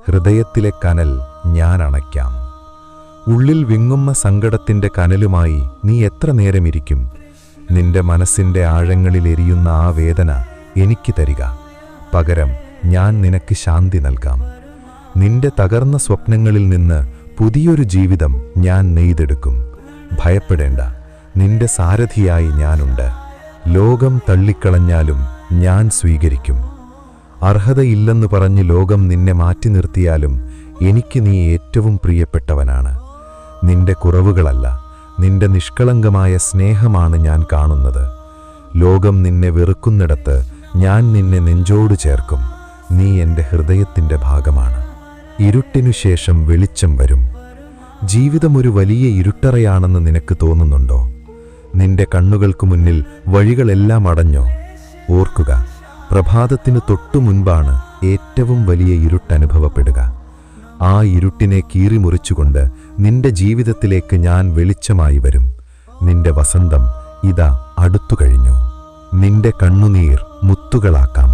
ഹൃദയത്തിലെ കനൽ ഞാൻ അണയ്ക്കാം. ഉള്ളിൽ വിങ്ങുന്ന സങ്കടത്തിന്റെ കനലുമായി നീ എത്ര നേരമിരിക്കും? നിന്റെ മനസ്സിന്റെ ആഴങ്ങളിൽ എരിയുന്ന ആ വേദന എനിക്ക് തരിക. പകരം ഞാൻ നിനക്ക് ശാന്തി നൽകാം. നിന്റെ തകർന്ന സ്വപ്നങ്ങളിൽ നിന്ന് പുതിയൊരു ജീവിതം ഞാൻ നെയ്തെടുക്കും. ഭയപ്പെടേണ്ട, നിന്റെ സാരഥിയായി ഞാനുണ്ട്. ലോകം തള്ളിക്കളഞ്ഞാലും ഞാൻ സ്വീകരിക്കും. അർഹതയില്ലെന്ന് പറഞ്ഞ് ലോകം നിന്നെ മാറ്റി നിർത്തിയാലും എനിക്ക് നീ ഏറ്റവും പ്രിയപ്പെട്ടവനാണ്. നിന്റെ കുറവുകളല്ല, നിന്റെ നിഷ്കളങ്കമായ സ്നേഹമാണ് ഞാൻ കാണുന്നത്. ലോകം നിന്നെ വെറുക്കുന്നിടത്ത് ഞാൻ നിന്നെ നെഞ്ചോട് ചേർക്കും. നീ എൻ്റെ ഹൃദയത്തിൻ്റെ ഭാഗമാണ്. ഇരുട്ടിനു ശേഷം വെളിച്ചം വരും. ജീവിതം ഒരു വലിയ ഇരുട്ടറയാണെന്ന് നിനക്ക് തോന്നുന്നുണ്ടോ? നിന്റെ കണ്ണുകൾക്ക് മുന്നിൽ വഴികളെല്ലാം അടഞ്ഞോ? ഓർക്കുക, പ്രഭാതത്തിന് തൊട്ടു മുൻപാണ് ഏറ്റവും വലിയ ഇരുട്ടനുഭവപ്പെടുക. ആ ഇരുട്ടിനെ കീറിമുറിച്ചുകൊണ്ട് നിന്റെ ജീവിതത്തിലേക്ക് ഞാൻ വെളിച്ചമായി വരും. നിന്റെ വസന്തം ഇതാ അടുത്തു കഴിഞ്ഞു. നിന്റെ കണ്ണുനീർ മുത്തുകളാക്കാം.